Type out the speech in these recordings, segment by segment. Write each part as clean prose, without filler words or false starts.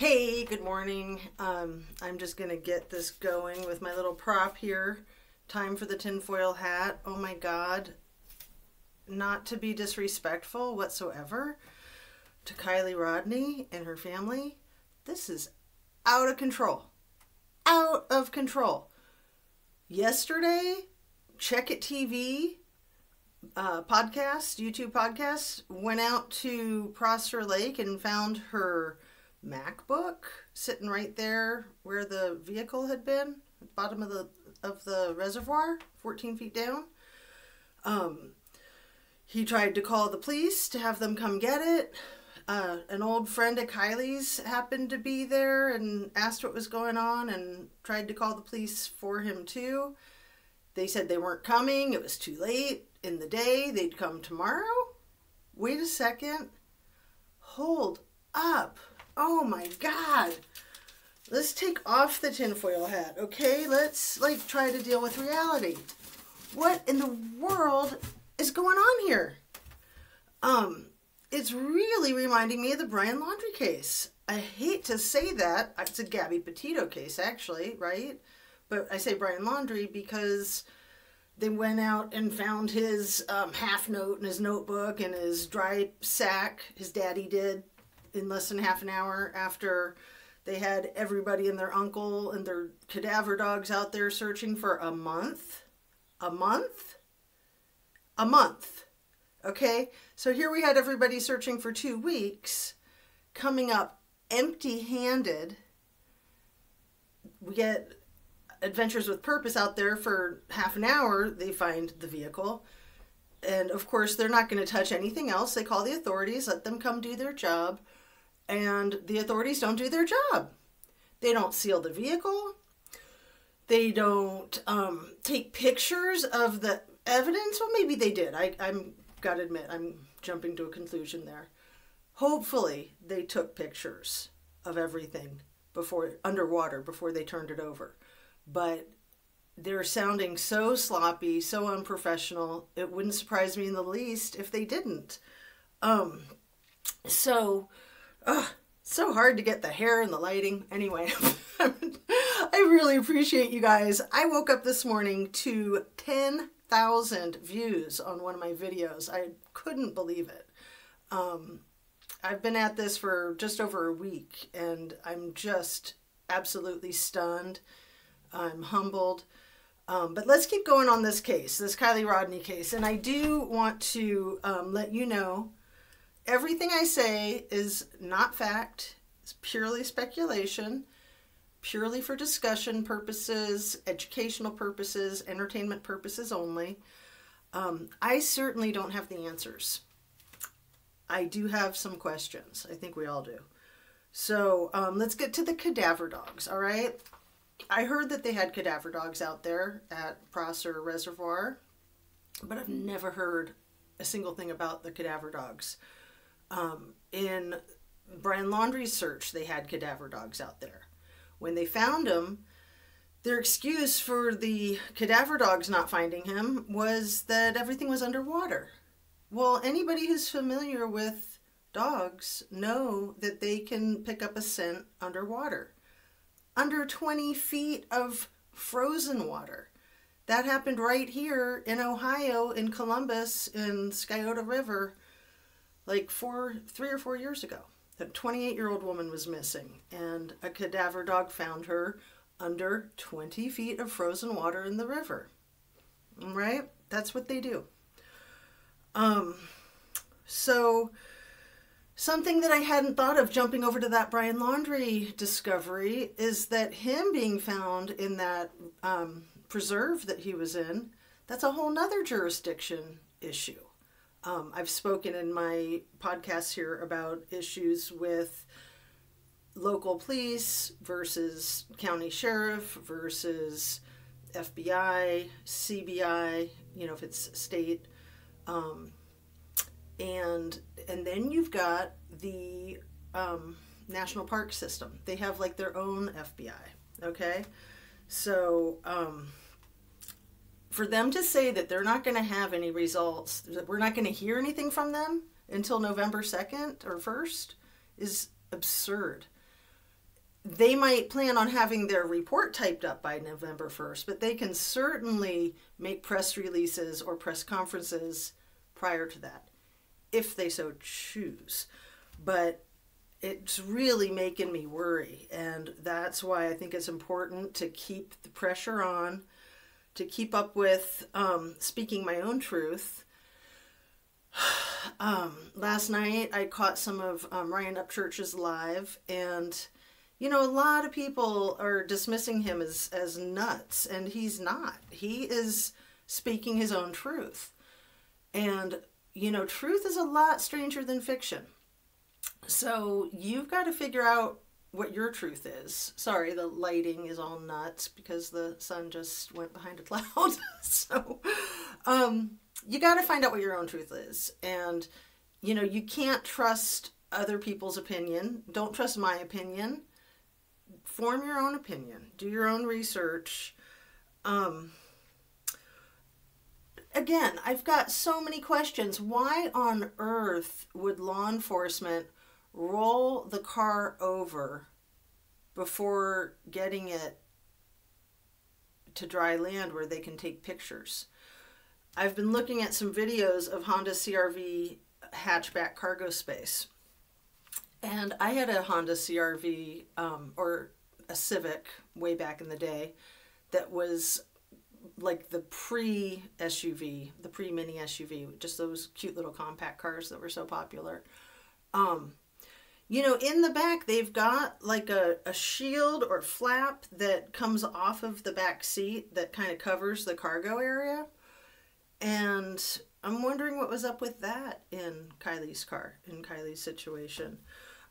Hey, good morning. I'm just gonna get this going with my little prop here. Time for the tinfoil hat. Oh my God. Not to be disrespectful whatsoever to Kylie Rodney and her family. This is out of control. Out of control. Yesterday, Check It TV YouTube podcast, went out to Prosser Lake and found her MacBook sitting right there where the vehicle had been, at the bottom of the reservoir, 14 feet down. He tried to call the police to have them come get it. An old friend of Kylie's happened to be there and asked what was going on and tried to call the police for him too. They said they weren't coming. It was too late in the day. They'd come tomorrow. Wait a second. Hold up. Oh my God. Let's take off the tinfoil hat, okay? Let's try to deal with reality. What in the world is going on here? It's really reminding me of the Brian Laundrie case. I hate to say that. It's a Gabby Petito case, actually, right? But I say Brian Laundrie because they went out and found his half note in his notebook and his dry sack, his daddy did, in less than half an hour after they had everybody and their uncle and their cadaver dogs out there searching for a month. A month? A month. Okay? So here we had everybody searching for 2 weeks, coming up empty-handed. We get Adventures with Purpose out there for half an hour. They find the vehicle. And of course, they're not going to touch anything else. They call the authorities, let them come do their job. And the authorities don't do their job. They don't seal the vehicle. They don't take pictures of the evidence. Well, maybe they did. I'm got to admit, I'm jumping to a conclusion there. Hopefully, they took pictures of everything underwater before they turned it over. But they're sounding so sloppy, so unprofessional. It wouldn't surprise me in the least if they didn't. So hard to get the hair and the lighting. Anyway, I really appreciate you guys. I woke up this morning to 10,000 views on one of my videos. I couldn't believe it. I've been at this for just over a week, and I'm just absolutely stunned. I'm humbled. But let's keep going on this case, this Kylie Rodney case. And I do want to let you know, everything I say is not fact. It's purely speculation, purely for discussion purposes, educational purposes, entertainment purposes only. I certainly don't have the answers. I do have some questions. I think we all do. So let's get to the cadaver dogs, all right? I heard that they had cadaver dogs out there at Prosser Reservoir, but I've never heard a single thing about the cadaver dogs. In Brian Laundrie's search, they had cadaver dogs out there. When they found him, their excuse for the cadaver dogs not finding him was that everything was underwater. Well, anybody who's familiar with dogs know that they can pick up a scent underwater. Under 20 feet of frozen water. That happened right here in Ohio, in Columbus, in Scioto River, like 3 or 4 years ago. A 28-year-old woman was missing, and a cadaver dog found her under 20 feet of frozen water in the river. All right? That's what they do. So something that I hadn't thought of jumping over to that Brian Laundrie discovery is that him being found in that preserve that he was in, that's a whole nother jurisdiction issue. I've spoken in my podcast here about issues with local police versus county sheriff versus FBI, CBI, if it's state. And then you've got the National Park System. They have like their own FBI, okay? So for them to say that they're not going to have any results, that we're not going to hear anything from them until November 2nd or 1st is absurd. they might plan on having their report typed up by November 1st, but they can certainly make press releases or press conferences prior to that, if they so choose. But it's really making me worry, and that's why I think it's important to keep the pressure on, to keep up with speaking my own truth. Last night I caught some of Ryan Upchurch's live, and you know, a lot of people are dismissing him as nuts, and he's not. He is speaking his own truth. And, you know, truth is a lot stranger than fiction. So you've got to figure out what your truth is. Sorry, the lighting is all nuts because the sun just went behind a cloud. So you got to find out what your own truth is. And, you know, you can't trust other people's opinion. Don't trust my opinion. Form your own opinion. Do your own research. Again, I've got so many questions. Why on earth would law enforcement roll the car over before getting it to dry land where they can take pictures? I've been looking at some videos of Honda CR-V hatchback cargo space. And I had a Honda CR-V or a Civic way back in the day that was like the pre-SUV, the pre-mini SUV, just those cute little compact cars that were so popular. You know, in the back, they've got like a shield or flap that comes off of the back seat that kind of covers the cargo area. And I'm wondering what was up with that in Kylie's car, in Kylie's situation.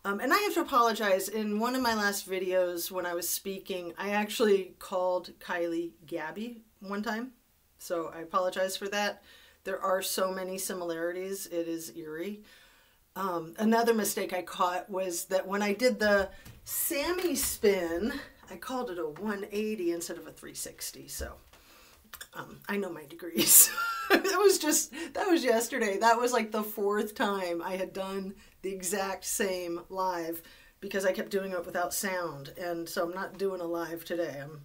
And I have to apologize. In one of my last videos when I was speaking, I actually called Kylie Gabby one time. So I apologize for that. There are so many similarities. It is eerie. Another mistake I caught was that when I did the Sammy spin, I called it a 180 instead of a 360. So I know my degrees. That was yesterday. That was like the 4th time I had done the exact same live because I kept doing it without sound. And so I'm not doing a live today. I'm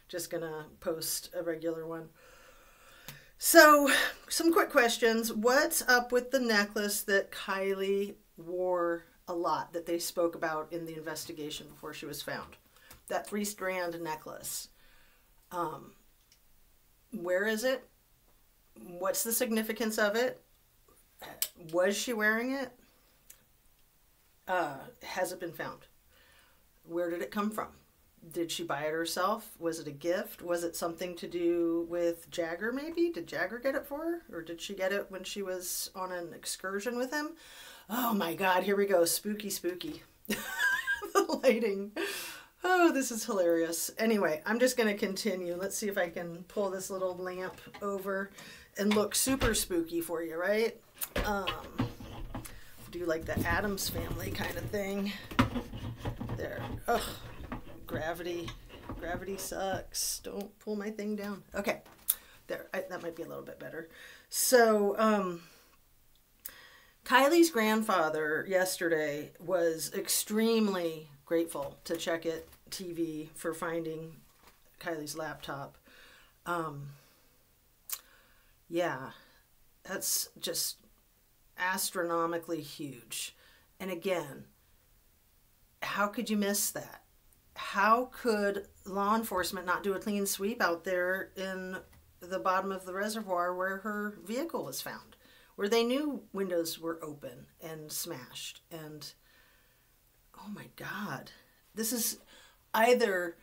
just going to post a regular one. So some quick questions. What's up with the necklace that Kylie wore a lot that they spoke about in the investigation before she was found? That 3-strand necklace. Where is it? What's the significance of it? Was she wearing it? Has it been found? Where did it come from? Did she buy it herself? Was it a gift? Was it something to do with Jagger maybe? Did Jagger get it for her? Or did she get it when she was on an excursion with him? Oh my God, here we go. Spooky, spooky. The lighting. Oh, this is hilarious. Anyway, I'm just going to continue. Let's see if I can pull this little lamp over and look super spooky for you, right? Do like the Addams Family kind of thing. There. Ugh. Gravity sucks. Don't pull my thing down. Okay. There. That might be a little bit better. So, Kylie's grandfather yesterday was extremely grateful to Check It TV for finding Kylie's laptop. Yeah, that's just astronomically huge. And again, how could you miss that? How could law enforcement not do a clean sweep out there in the bottom of the reservoir where her vehicle was found, where they knew windows were open and smashed? And oh my God, this is either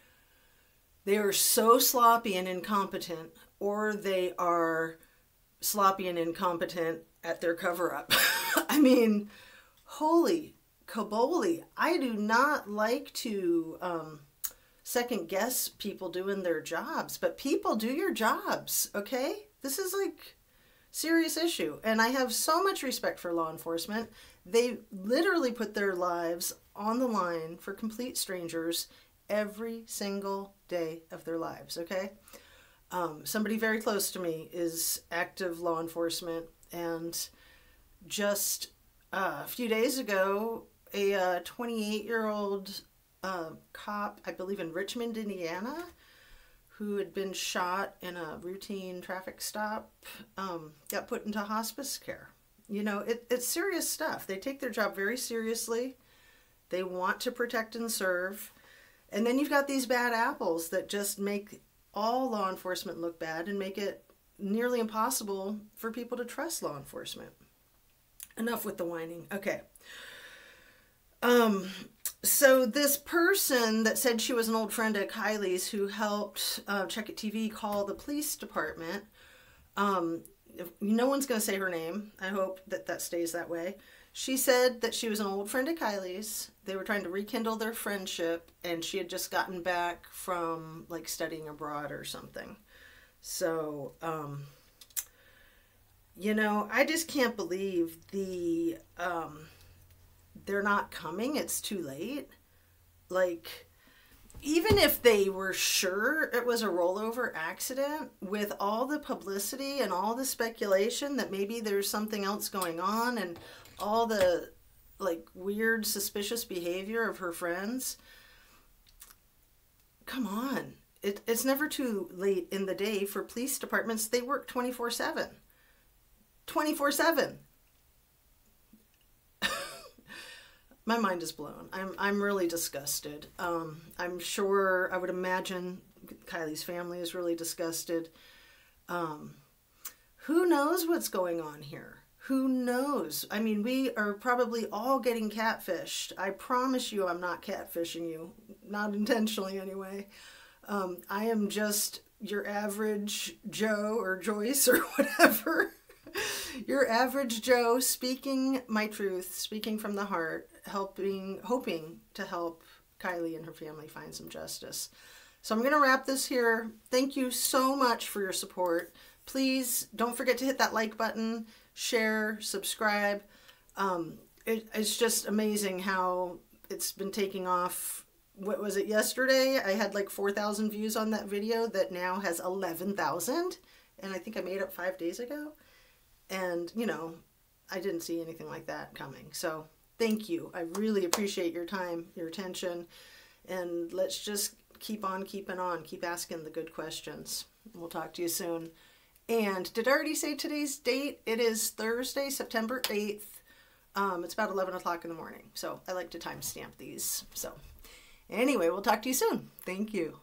they are so sloppy and incompetent, or they are sloppy and incompetent at their cover-up. I mean, holy caboli. I do not like to second guess people doing their jobs, but people do your jobs, okay? This is like serious issue. And I have so much respect for law enforcement. They literally put their lives on the line for complete strangers every single day of their lives, okay? Somebody very close to me is active law enforcement, and just a few days ago, a 28-year-old cop, I believe in Richmond, Indiana, who had been shot in a routine traffic stop, got put into hospice care. You know, it's serious stuff. They take their job very seriously. They want to protect and serve. And then you've got these bad apples that just make all law enforcement look bad and make it nearly impossible for people to trust law enforcement. Enough with the whining. Okay. So this person that said she was an old friend of Kylie's who helped Check It TV call the police department, no one's going to say her name. I hope that stays that way. She said that she was an old friend of Kylie's. They were trying to rekindle their friendship, and she had just gotten back from like studying abroad or something. So, you know, I just can't believe they're not coming. It's too late. Like, even if they were sure it was a rollover accident, with all the publicity and all the speculation that maybe there's something else going on and all the like weird suspicious behavior of her friends, come on. It's never too late in the day for police departments. They work 24/7. 24/7. My mind is blown. I'm really disgusted. I'm sure, I would imagine Kylie's family is really disgusted. Who knows what's going on here? Who knows? I mean, we are probably all getting catfished. I promise you I'm not catfishing you. Not intentionally anyway. I am just your average Joe or Joyce or whatever. Your average Joe speaking my truth, speaking from the heart, hoping to help Kylie and her family find some justice. So I'm going to wrap this here. Thank you so much for your support. Please don't forget to hit that like button, share, subscribe. It's just amazing how it's been taking off. What was it, yesterday? I had like 4,000 views on that video that now has 11,000. And I think I made it 5 days ago. And, you know, I didn't see anything like that coming. So thank you. I really appreciate your time, your attention. And let's just keep on keeping on. Keep asking the good questions. We'll talk to you soon. And did I already say today's date? It is Thursday, September 8th. It's about 11 o'clock in the morning. So I like to timestamp these. So anyway, we'll talk to you soon. Thank you.